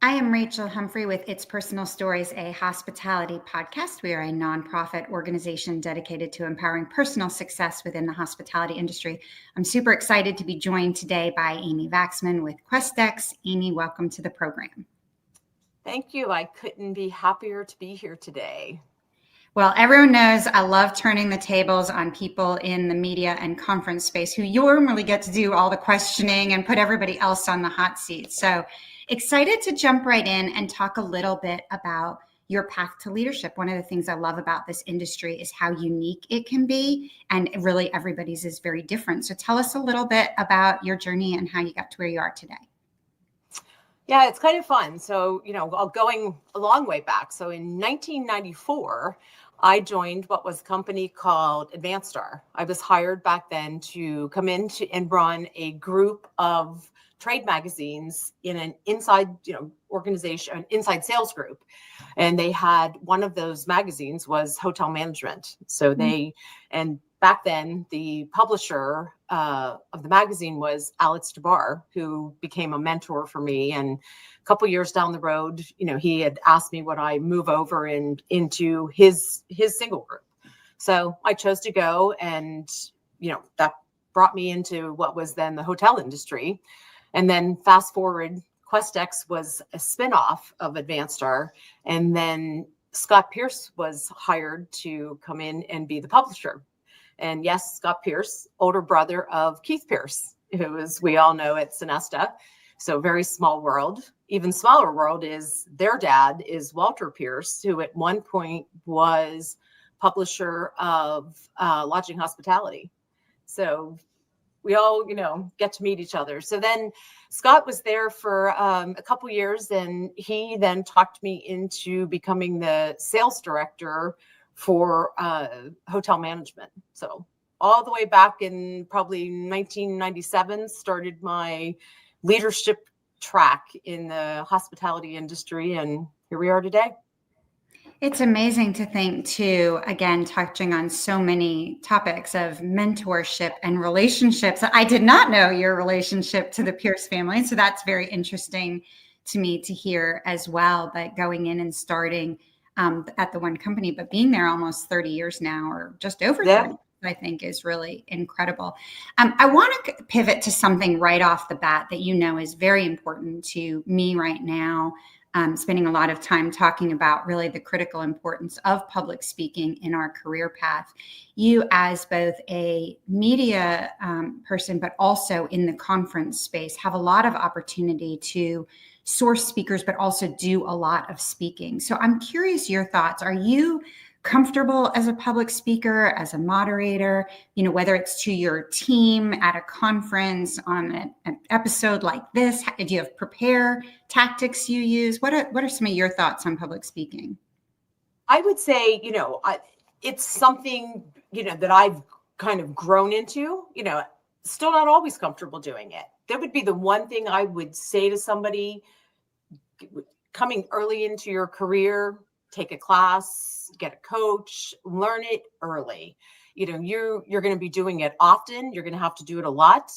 I am Rachel Humphrey with It's Personal Stories, a hospitality podcast. We are a nonprofit organization dedicated to empowering personal success within the hospitality industry. I'm super excited to be joined today by Amy Vaxman with Questex. Amy, welcome to the program. Thank you. I couldn't be happier to be here today. Well, everyone knows I love turning the tables on people in the media and conference space who normally get to do all the questioning and put everybody else on the hot seat. So excited to jump right in and talk a little bit about your path to leadership. One of the things I love about this industry is how unique it can be, and really everybody's is very different. So tell us a little bit about your journey and how you got to where you are today. Yeah, it's kind of fun. So, going a long way back. So in 1994, I joined what was a company called Advanced Star. I was hired back then to come in and run a group of trade magazines in an inside, organization, an inside sales group. And they had one of those magazines was hotel management. So and back then the publisher of the magazine was Alex DeBar, who became a mentor for me. And a couple years down the road, he had asked me would I move over into his single group. So I chose to go, and that brought me into what was then the hotel industry. And then fast forward, Questex was a spinoff of Advanced Star, and then Scott Pierce was hired to come in and be the publisher. And yes, Scott Pierce, older brother of Keith Pierce, who is, we all know, at Sonesta. So very small world. Even smaller world is their dad is Walter Pierce, who at one point was publisher of Lodging Hospitality. So we all, get to meet each other. So then Scott was there for a couple years, and he then talked me into becoming the sales director for hotel management. So all the way back in probably 1997, started my leadership track in the hospitality industry, and here we are today. It's amazing to think too, again, touching on so many topics of mentorship and relationships. I did not know your relationship to the Pierce family. So that's very interesting to me to hear as well. But going in and starting at the one company, but being there almost 30 years now, or just over 30, I think is really incredible. I want to pivot to something right off the bat that is very important to me right now. Spending a lot of time talking about really the critical importance of public speaking in our career path. You, as both a media person, but also in the conference space, have a lot of opportunity to source speakers, but also do a lot of speaking. So I'm curious your thoughts. Are you comfortable as a public speaker, as a moderator, whether it's to your team at a conference, on an episode like this? Do you have prepare tactics you use? What are some of your thoughts on public speaking? I would say, it's something, that I've kind of grown into, still not always comfortable doing it. That would be the one thing I would say to somebody coming early into your career: take a class, get a coach, learn it early. You're going to be doing it often. You're going to have to do it a lot.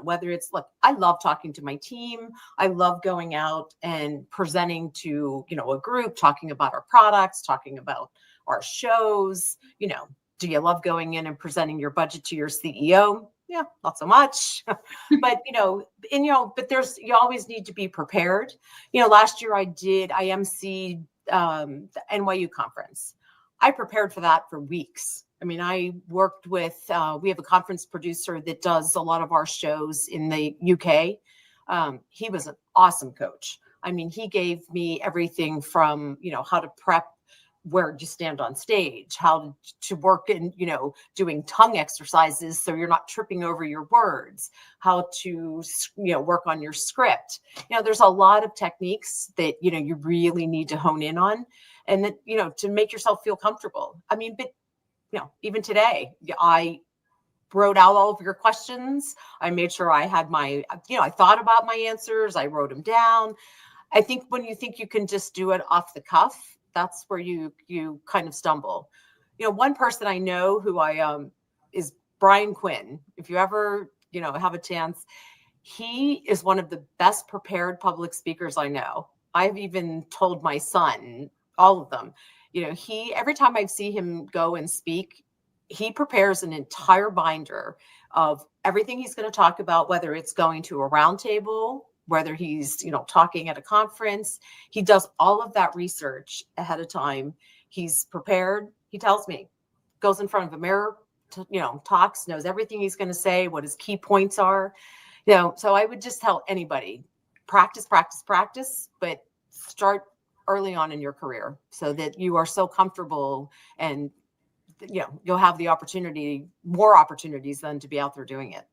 Whether it's I love talking to my team. I love going out and presenting to, a group, talking about our products, talking about our shows. Do you love going in and presenting your budget to your CEO? Yeah, not so much. But, but you always need to be prepared. Last year I emceed the NYU conference. I prepared for that for weeks. I mean, I worked with, we have a conference producer that does a lot of our shows in the UK. He was an awesome coach. I mean, he gave me everything from, how to prep, where you stand on stage, how to work in, doing tongue exercises so you're not tripping over your words, how to, work on your script. There's a lot of techniques that, you really need to hone in on, and that, to make yourself feel comfortable. I mean, but, even today, I wrote out all of your questions. I made sure I had I thought about my answers. I wrote them down. I think when you think you can just do it off the cuff, that's where you kind of stumble. One person I know who is Brian Quinn. If you ever, have a chance, he is one of the best prepared public speakers I know. I've even told my son, all of them, every time I see him go and speak, he prepares an entire binder of everything he's going to talk about, whether it's going to a round table, whether he's, talking at a conference. He does all of that research ahead of time. He's prepared. He tells me, goes in front of a mirror, talks, knows everything he's going to say, what his key points are. So I would just tell anybody, practice, practice, practice, but start early on in your career so that you are so comfortable, and you'll have the more opportunities than to be out there doing it.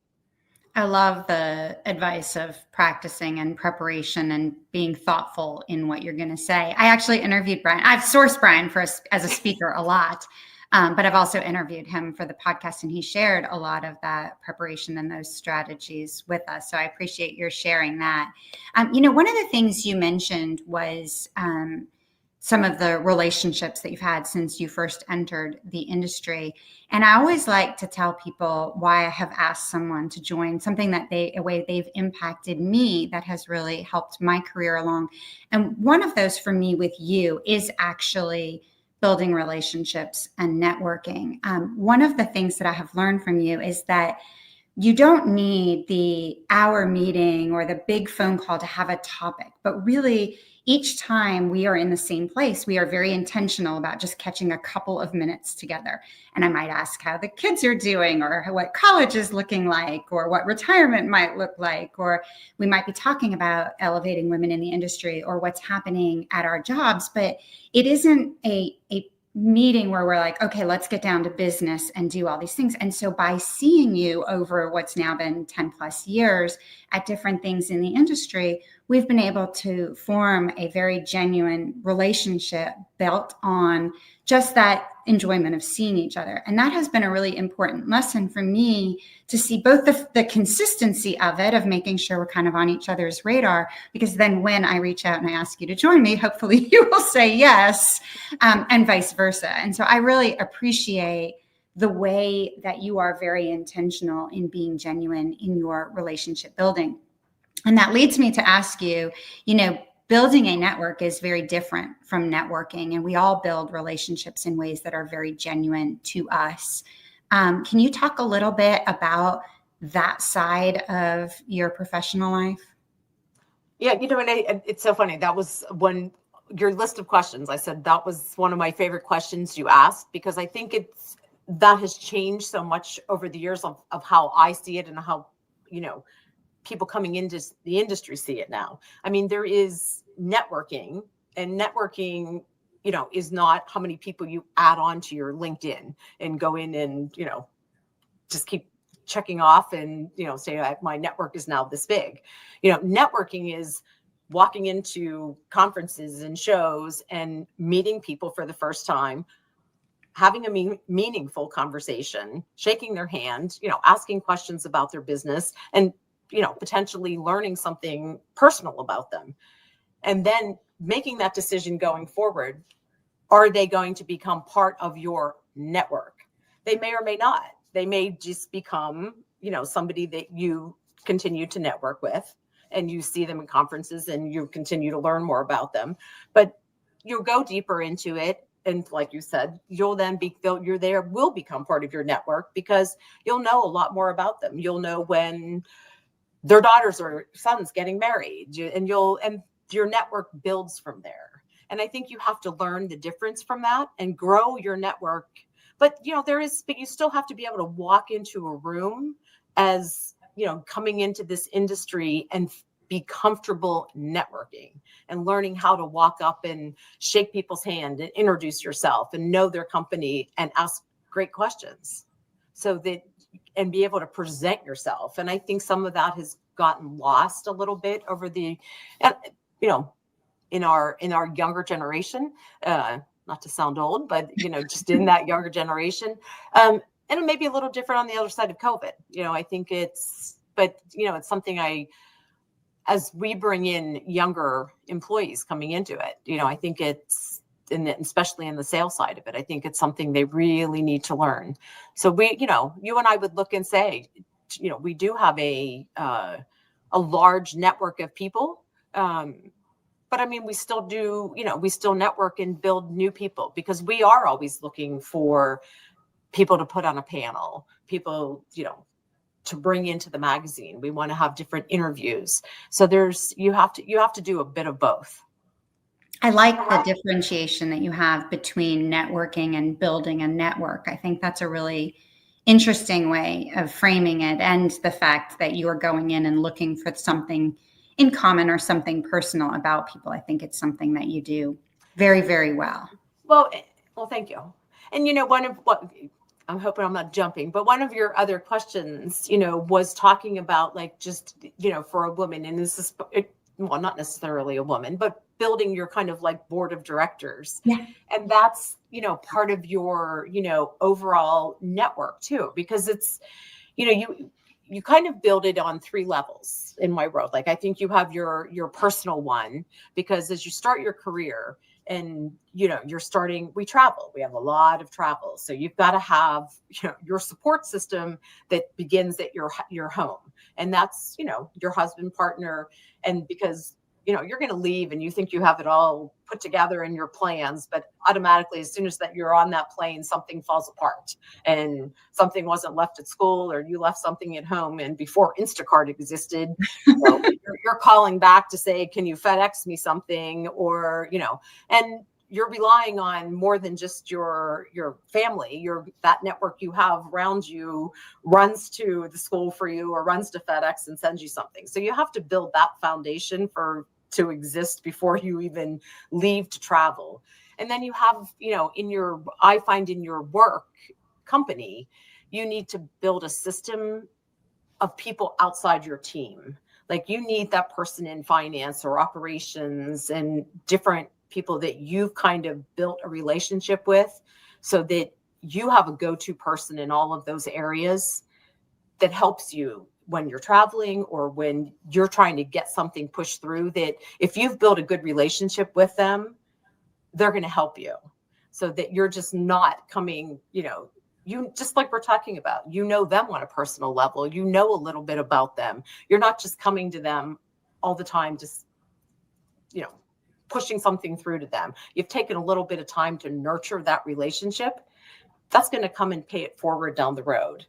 I love the advice of practicing and preparation and being thoughtful in what you're going to say. I actually interviewed Brian. I've sourced Brian as a speaker a lot, but I've also interviewed him for the podcast, and he shared a lot of that preparation and those strategies with us. So I appreciate your sharing that. One of the things you mentioned was some of the relationships that you've had since you first entered the industry. And I always like to tell people why I have asked someone to join something that a way they've impacted me that has really helped my career along. And one of those for me with you is actually building relationships and networking. One of the things that I have learned from you is that you don't need the hour meeting or the big phone call to have a topic, but really each time we are in the same place, we are very intentional about just catching a couple of minutes together. And I might ask how the kids are doing, or what college is looking like, or what retirement might look like, or we might be talking about elevating women in the industry or what's happening at our jobs. But it isn't a meeting where we're like, okay, let's get down to business and do all these things. And so by seeing you over what's now been 10 plus years at different things in the industry, we've been able to form a very genuine relationship built on just that enjoyment of seeing each other. And that has been a really important lesson for me to see both the consistency of it, of making sure we're kind of on each other's radar, because then when I reach out and I ask you to join me, hopefully you will say yes, and vice versa. And so I really appreciate the way that you are very intentional in being genuine in your relationship building. And that leads me to ask you, building a network is very different from networking, and we all build relationships in ways that are very genuine to us. Can you talk a little bit about that side of your professional life? Yeah, and it's so funny. That was your list of questions. I said that was one of my favorite questions you asked, because I think that has changed so much over the years of how I see it and how, people coming into the industry see it now. I mean, there is networking, and networking, is not how many people you add on to your LinkedIn and go in and, just keep checking off and, say my network is now this big. Networking is walking into conferences and shows and meeting people for the first time, having a meaningful conversation, shaking their hand, asking questions about their business, and potentially learning something personal about them. And then making that decision going forward. Are they going to become part of your network? They may or may not. They may just become, somebody that you continue to network with, and you see them in conferences and you continue to learn more about them. But you'll go deeper into it. And like you said, you'll become part of your network, because you'll know a lot more about them. You'll know when their daughters or sons getting married, and your network builds from there. And I think you have to learn the difference from that and grow your network. But you still have to be able to walk into a room as, coming into this industry and be comfortable networking and learning how to walk up and shake people's hand and introduce yourself and know their company and ask great questions, and be able to present yourself. And I think some of that has gotten lost a little bit over in our younger generation, not to sound old, but, just in that younger generation. And it may be a little different on the other side of COVID. I think it's something as we bring in younger employees coming into it, I think it's, especially in the sales side of it, I think it's something they really need to learn. So you and I would look and say, we do have a large network of people, but but I mean, we still do, we still network and build new people, because we are always looking for people to put on a panel, people, to bring into the magazine. We want to have different interviews. So you have to do a bit of both. I like the differentiation that you have between networking and building a network. I think that's a really interesting way of framing it, and the fact that you are going in and looking for something in common or something personal about people. I think it's something that you do very, very well. Well, thank you. And one of what I'm hoping I'm not jumping, but one of your other questions, was talking about like just, for a woman, and this is, well, not necessarily a woman, but building your kind of like board of directors. Yeah. And that's, part of your, overall network too, because it's, you kind of build it on 3 levels in my world. Like, I think you have your personal one, because as you start your career and, we travel, we have a lot of travel. So you've got to have, your support system that begins at your home. And that's, your husband, partner. And because, you're going to leave and you think you have it all put together in your plans, but automatically, as soon as that you're on that plane, something falls apart, and something wasn't left at school, or you left something at home. And before Instacart existed, you're calling back to say, can you FedEx me something? Or, and you're relying on more than just your family. That network you have around you runs to the school for you, or runs to FedEx and sends you something. So you have to build that foundation to exist before you even leave to travel. And then you have, I find in your work company, you need to build a system of people outside your team. Like, you need that person in finance or operations and different people that you've kind of built a relationship with, so that you have a go-to person in all of those areas that helps you when you're traveling, or when you're trying to get something pushed through, that if you've built a good relationship with them, they're going to help you, so that you're just not coming, you just like we're talking about, them on a personal level, a little bit about them. You're not just coming to them all the time, just, pushing something through to them. You've taken a little bit of time to nurture that relationship. That's going to come and pay it forward down the road.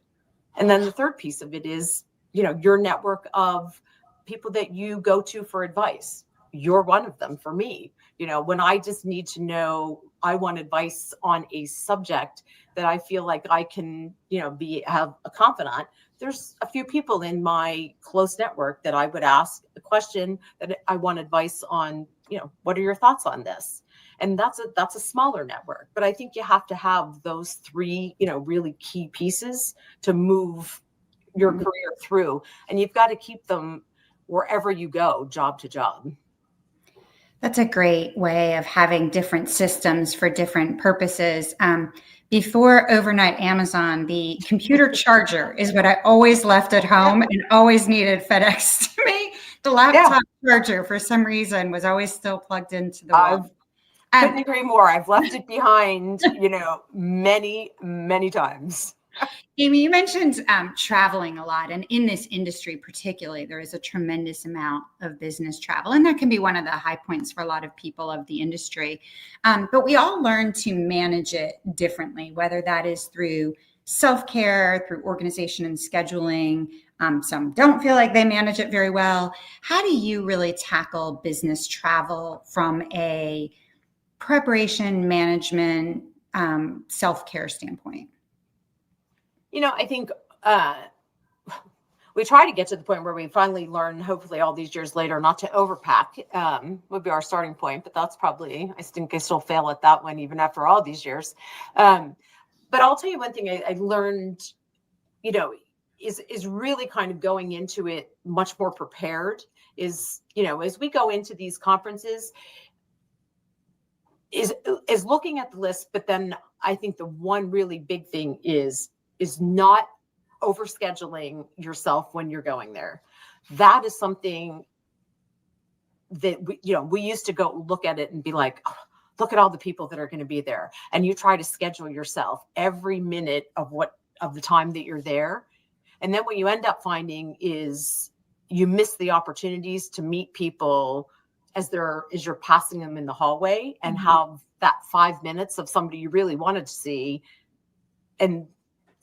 And then the third piece of it is, your network of people that you go to for advice. You're one of them for me. When I just need to know, I want advice on a subject that I feel like I can, have a confidant. There's a few people in my close network that I would ask a question that I want advice on, what are your thoughts on this? And that's a smaller network. But I think you have to have those 3, really key pieces to move your career through. And you've got to keep them wherever you go, job to job. That's a great way of having different systems for different purposes. Before overnight Amazon, the computer charger is what I always left at home and always needed FedEx to me. The laptop charger, for some reason, was always still plugged into the wall. Couldn't agree more. I've left it behind, many, many times. Amy, you mentioned traveling a lot, and in this industry particularly, there is a tremendous amount of business travel, and that can be one of the high points for a lot of people of the industry. But we all learn to manage it differently, whether that is through self-care, through organization and scheduling. Some don't feel like they manage it very well. How do you really tackle business travel from a preparation, management, self-care standpoint? I think we try to get to the point where we finally learn, hopefully all these years later, not to overpack would be our starting point. But that's probably, I think I still fail at that one, even after all these years. But I'll tell you one thing I learned, is really kind of going into it much more prepared, is, as we go into these conferences, is looking at the list. But then I think the one really big thing is not overscheduling yourself when you're going there. That is something that we used to go look at it and be like, oh, look at all the people that are going to be there. And you try to schedule yourself every minute of the time that you're there. And then what you end up finding is you miss the opportunities to meet people as you're passing them in the hallway, and have that 5 minutes of somebody you really wanted to see, and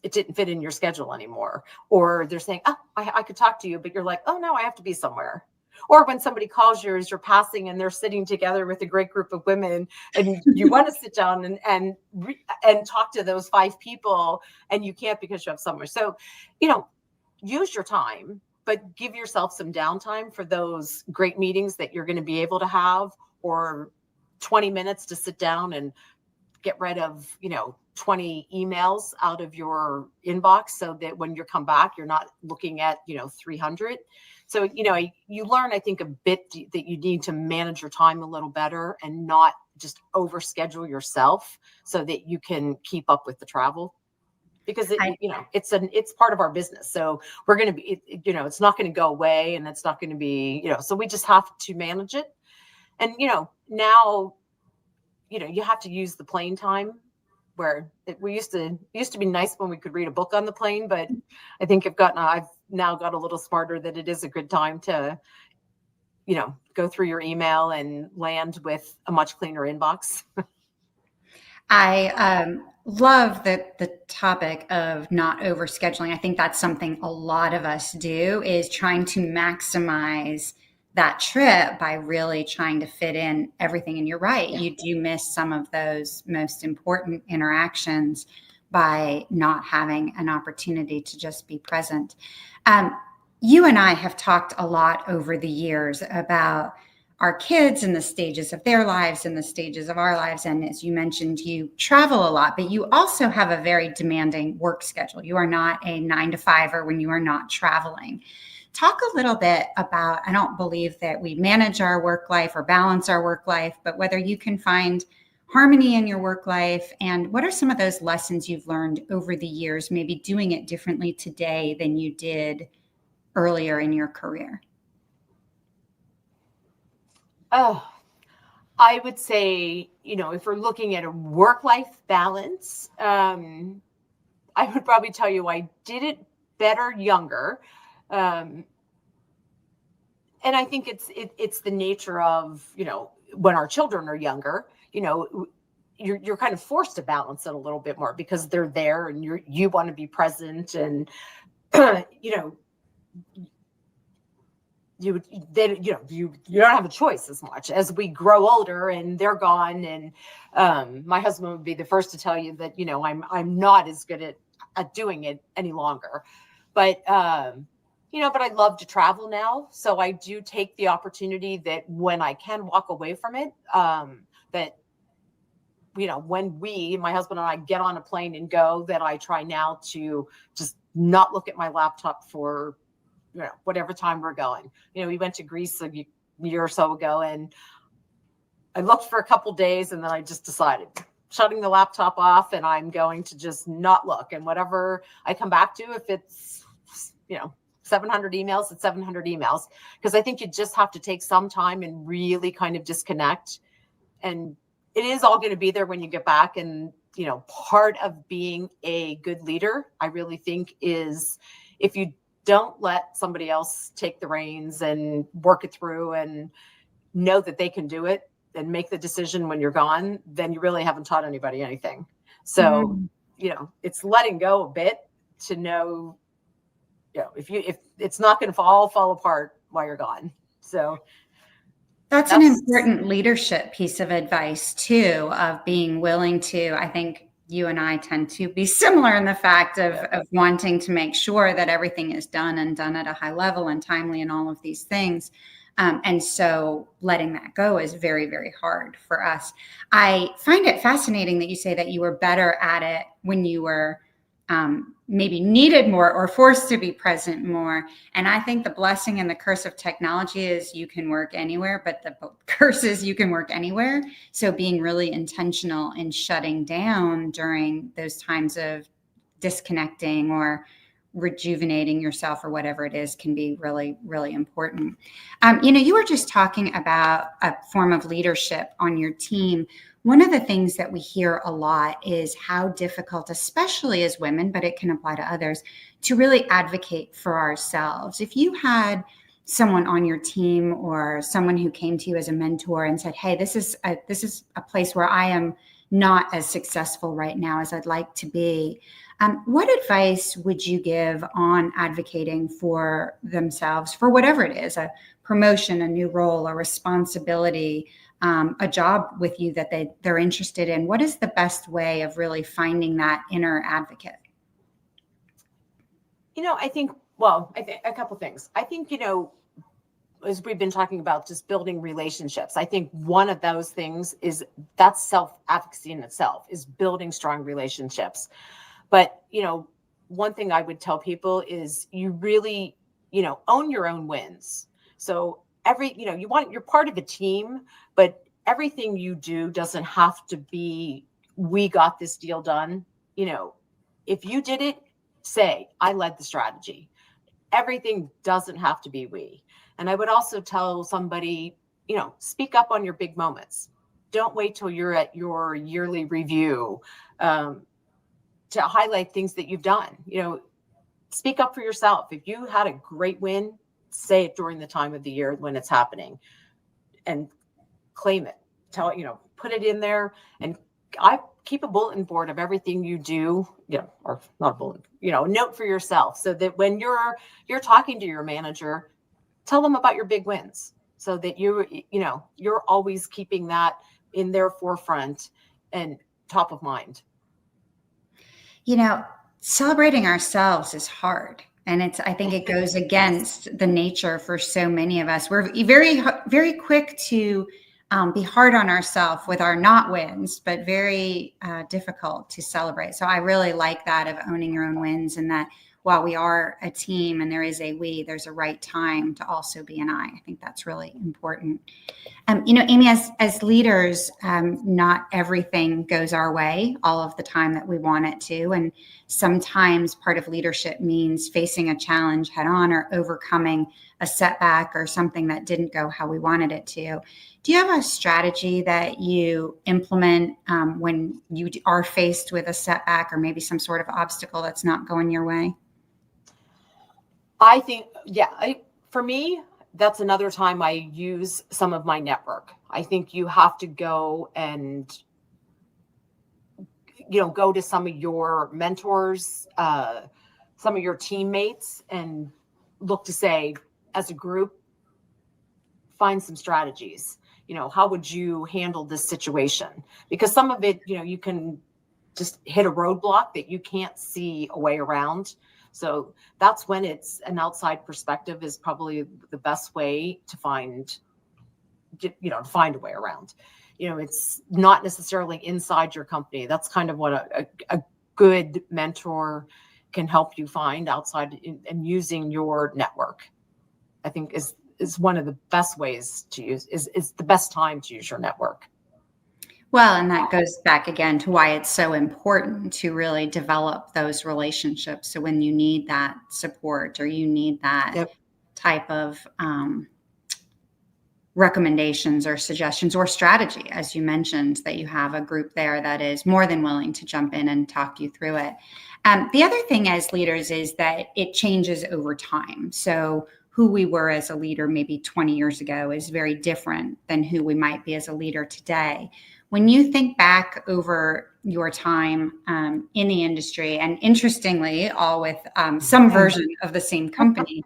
it didn't fit in your schedule anymore. Or they're saying, oh, I could talk to you, but you're like, oh no, I have to be somewhere. Or when somebody calls you as you're passing and they're sitting together with a great group of women, and you want to sit down and talk to those 5 people, and you can't because you have somewhere. So, use your time, but give yourself some downtime for those great meetings that you're going to be able to have, or 20 minutes to sit down and get rid of, 20 emails out of your inbox, so that when you come back, you're not looking at, 300. So, you learn, I think, a bit that you need to manage your time a little better and not just overschedule yourself so that you can keep up with the travel. Because it's part of our business. So we're going to be, it's not going to go away, and it's not going to be, so we just have to manage it. And, now, you have to use the plane time, where we used to be nice when we could read a book on the plane, but I think I've now got a little smarter that it is a good time to, go through your email and land with a much cleaner inbox. I love the topic of not overscheduling. I think that's something a lot of us do, is trying to maximize that trip by really trying to fit in everything. And you're right, you do miss some of those most important interactions by not having an opportunity to just be present. You and I have talked a lot over the years about our kids and the stages of their lives and the stages of our lives. And as you mentioned, you travel a lot, but you also have a very demanding work schedule. You are not a 9-to-5er when you are not traveling. Talk a little bit about, I don't believe that we manage our work life or balance our work life, but whether you can find harmony in your work life, and what are some of those lessons you've learned over the years, maybe doing it differently today than you did earlier in your career? Oh, I would say, if we're looking at a work-life balance, I would probably tell you I did it better younger. And I think it's the nature of, when our children are younger, you're kind of forced to balance it a little bit more, because they're there and you want to be present, and, you don't have a choice as much as we grow older and they're gone. And my husband would be the first to tell you that, I'm not as good at doing it any longer. But, but I love to travel now. So I do take the opportunity that when I can walk away from it, that, when my husband and I get on a plane and go, that I try now to just not look at my laptop for, whatever time we're going. We went to Greece a year or so ago, and I looked for a couple days, and then I just decided shutting the laptop off, and I'm going to just not look. And whatever I come back to, if it's, 700 emails, it's 700 emails. Because I think you just have to take some time and really kind of disconnect. And it is all going to be there when you get back. And, part of being a good leader, I really think, is if you don't let somebody else take the reins and work it through and know that they can do it and make the decision when you're gone, then you really haven't taught anybody anything. So, it's letting go a bit to know, if it's not going to fall apart while you're gone. So that's an important leadership piece of advice too, of being willing to, I think you and I tend to be similar in the fact of wanting to make sure that everything is done at a high level and timely and all of these things. And so letting that go is very, very hard for us. I find it fascinating that you say that you were better at it when you were maybe needed more or forced to be present more. And I think the blessing and the curse of technology is you can work anywhere, but the curse is you can work anywhere. So being really intentional in shutting down during those times of disconnecting or rejuvenating yourself or whatever it is can be really, really important. You were just talking about a form of leadership on your team. One of the things that we hear a lot is how difficult, especially as women, but it can apply to others, to really advocate for ourselves. If you had someone on your team or someone who came to you as a mentor and said, hey, this is a place where I am not as successful right now as I'd like to be. What advice would you give on advocating for themselves for whatever it is, a promotion, a new role, a responsibility, a job with you that they're interested in? What is the best way of really finding that inner advocate? I think a couple things. I think, as we've been talking about, just building relationships. I think one of those things that's self-advocacy in itself, is building strong relationships. But, one thing I would tell people is you really, own your own wins. So you're part of a team, but everything you do doesn't have to be, we got this deal done. If you did it, say, I led the strategy. Everything doesn't have to be we. And I would also tell somebody, speak up on your big moments. Don't wait till you're at your yearly review to highlight things that you've done. Speak up for yourself. If you had a great win, say it during the time of the year when it's happening, and claim it. Put it in there. And I keep a bulletin board of everything you do, or not a bulletin, a note for yourself, so that when you're talking to your manager, tell them about your big wins, so that you're always keeping that in their forefront and top of mind. Celebrating ourselves is hard. And I think it goes against the nature for so many of us. We're very, very quick to be hard on ourselves with our not wins, but very difficult to celebrate. So I really like that, of owning your own wins, and that while we are a team and there is a we, there's a right time to also be an I. I think that's really important. Amy, as leaders, not everything goes our way all of the time that we want it to. And sometimes part of leadership means facing a challenge head on, or overcoming a setback or something that didn't go how we wanted it to. Do you have a strategy that you implement when you are faced with a setback, or maybe some sort of obstacle that's not going your way? I think, for me, that's another time I use some of my network. I think you have to go and, go to some of your mentors, some of your teammates, and look to say, as a group, find some strategies. How would you handle this situation? Because some of it, you can just hit a roadblock that you can't see a way around. So that's when it's an outside perspective is probably the best way to find a way around. It's not necessarily inside your company. That's kind of what a good mentor can help you find outside, and using your network, I think is one of the best ways to use, is the best time to use your network. Well, and that goes back again to why it's so important to really develop those relationships. So when you need that support, or you need that type of recommendations or suggestions or strategy, as you mentioned, that you have a group there that is more than willing to jump in and talk you through it. The other thing as leaders is that it changes over time. So who we were as a leader maybe 20 years ago is very different than who we might be as a leader today. When you think back over your time in the industry, and interestingly, all with some version of the same company,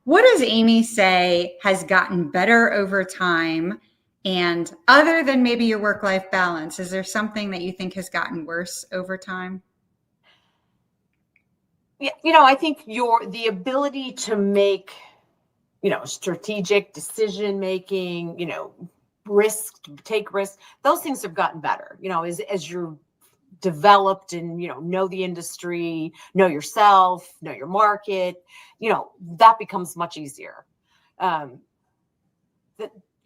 what does Amy say has gotten better over time? And other than maybe your work-life balance, is there something that you think has gotten worse over time? Yeah, I think the ability to make, strategic decision making, take risks, those things have gotten better, as you're developed and, know the industry, know yourself, know your market, that becomes much easier.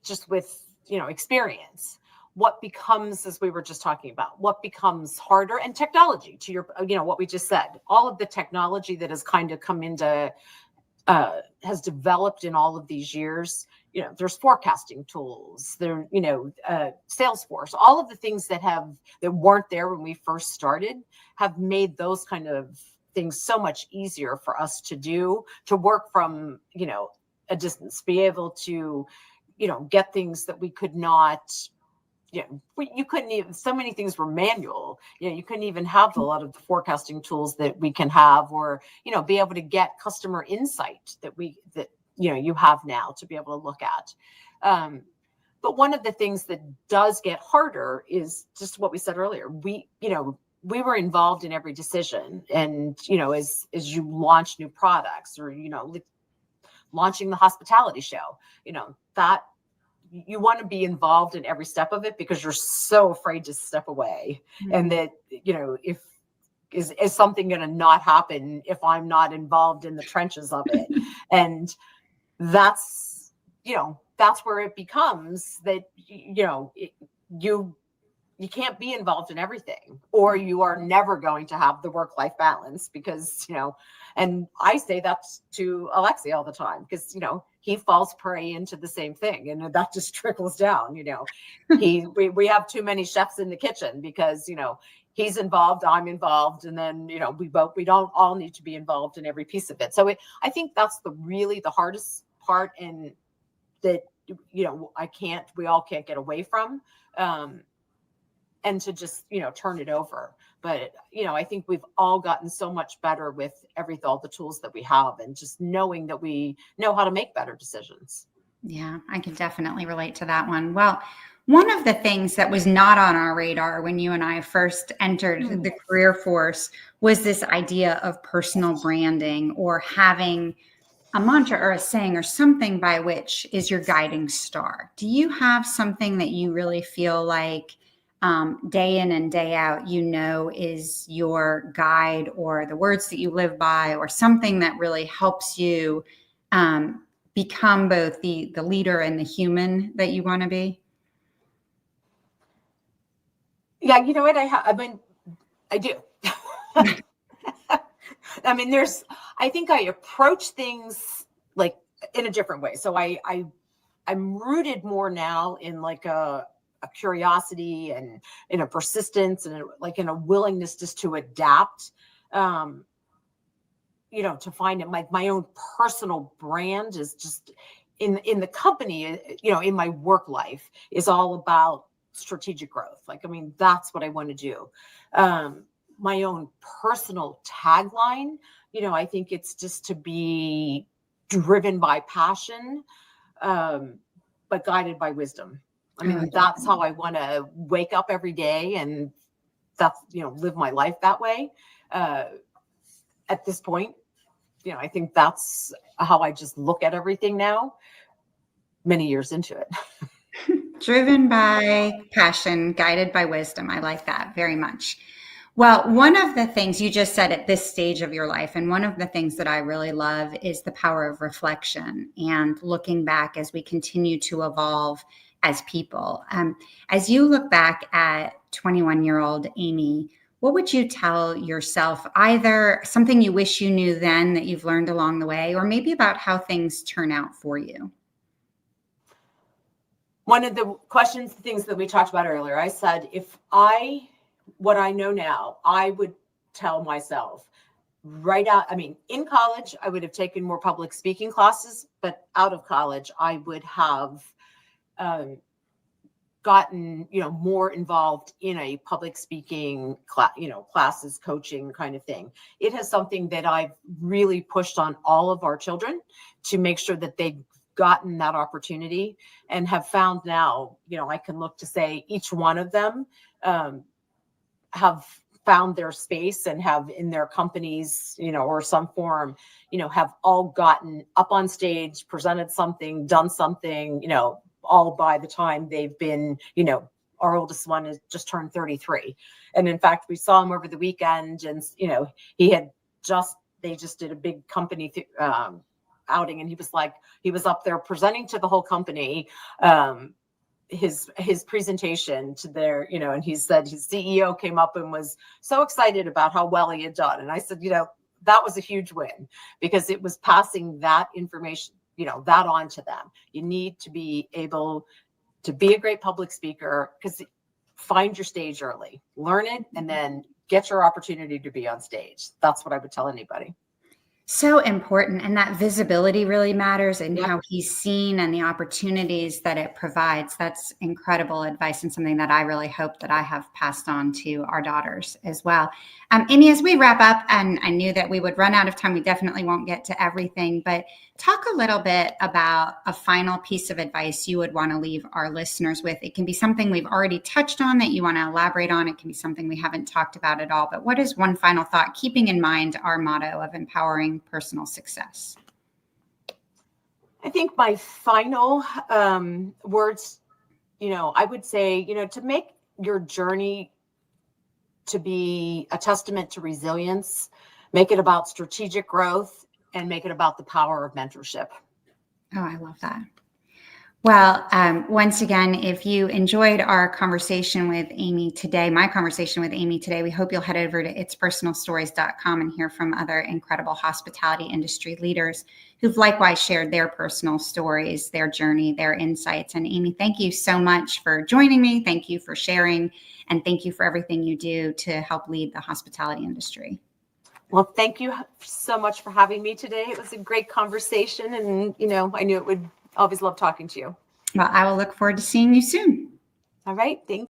Just with, experience. What becomes, as we were just talking about, what becomes harder, and technology, to your, what we just said, all of the technology that has kind of come into, has developed in all of these years. There's forecasting tools, there, Salesforce, all of the things that weren't there when we first started have made those kind of things so much easier for us to do, to work from, a distance, be able to, get things that we could not, you couldn't even, so many things were manual. You couldn't even have a lot of the forecasting tools that we can have, or, be able to get customer insight that you have now to be able to look at. But one of the things that does get harder is just what we said earlier. We were involved in every decision, and, as you launch new products, or, launching the hospitality show, that you want to be involved in every step of it, because you're so afraid to step away. Mm-hmm. And that, if is something going to not happen if I'm not involved in the trenches of it. And that's where it becomes that, you can't be involved in everything, or you are never going to have the work-life balance, because, and I say that to Alexi all the time, because, he falls prey into the same thing, and that just trickles down. We have too many chefs in the kitchen, because, he's involved, I'm involved. And then, we don't all need to be involved in every piece of it. So I think that's the hardest part, and that, we all can't get away from, and to just, turn it over. But, I think we've all gotten so much better with all the tools that we have, and just knowing that we know how to make better decisions. Yeah, I can definitely relate to that one. Well, one of the things that was not on our radar when you and I first entered the career force was this idea of personal branding, or having a mantra or a saying or something by which is your guiding star. Do you have something that you really feel like day in and day out, is your guide, or the words that you live by, or something that really helps you become both the leader and the human that you want to be? Yeah, you know what? I do. I think I approach things like in a different way. So I'm rooted more now in like a curiosity, and in a persistence, and in a willingness just to adapt, to find it. My own personal brand is just in the company, in my work life, is all about strategic growth. That's what I want to do. My own personal tagline, I think it's just to be driven by passion, but guided by wisdom. That's how I want to wake up every day, and that's, live my life that way. At this point, I think that's how I just look at everything now, many years into it. Driven by passion, guided by wisdom. I like that very much. Well, one of the things you just said at this stage of your life, and one of the things that I really love, is the power of reflection and looking back as we continue to evolve as people. As you look back at 21-year-old Amy, what would you tell yourself, either something you wish you knew then that you've learned along the way, or maybe about how things turn out for you? One of the things that we talked about earlier, I said, what I know now, I would tell myself right out. In college, I would have taken more public speaking classes, but out of college, I would have gotten, more involved in a public speaking classes, coaching kind of thing. It is something that I've really pushed on all of our children to make sure that they've gotten that opportunity, and have found now, I can look to say each one of them have found their space, and have in their companies, or some form, have all gotten up on stage, presented something, done something, all by the time they've been, our oldest one has just turned 33. And in fact, we saw him over the weekend, and, they just did a big company outing, and he was up there presenting to the whole company, his presentation to their, and he said his CEO came up and was so excited about how well he had done. And I said, that was a huge win, because it was passing that information, that on to them. You need to be able to be a great public speaker, because find your stage early, learn it, and then get your opportunity to be on stage. That's what I would tell anybody. So important. And that visibility really matters in Yep. how he's seen and the opportunities that it provides. That's incredible advice and something that I really hope that I have passed on to our daughters as well. Amy, as we wrap up, and I knew that we would run out of time, we definitely won't get to everything, but talk a little bit about a final piece of advice you would want to leave our listeners with. It can be something we've already touched on that you want to elaborate on. It can be something we haven't talked about at all. But what is one final thought, keeping in mind our motto of empowering personal success? I think my final words, I would say, to make your journey to be a testament to resilience, make it about strategic growth, and make it about the power of mentorship. Oh, I love that. Well, once again, if you enjoyed our conversation with Amy today, my conversation with Amy today, we hope you'll head over to itspersonalstories.com and hear from other incredible hospitality industry leaders who've likewise shared their personal stories, their journey, their insights. And Amy, thank you so much for joining me. Thank you for sharing. And thank you for everything you do to help lead the hospitality industry. Well, thank you so much for having me today. It was a great conversation. And, I knew it would always love talking to you. Well, I will look forward to seeing you soon. All right. Thank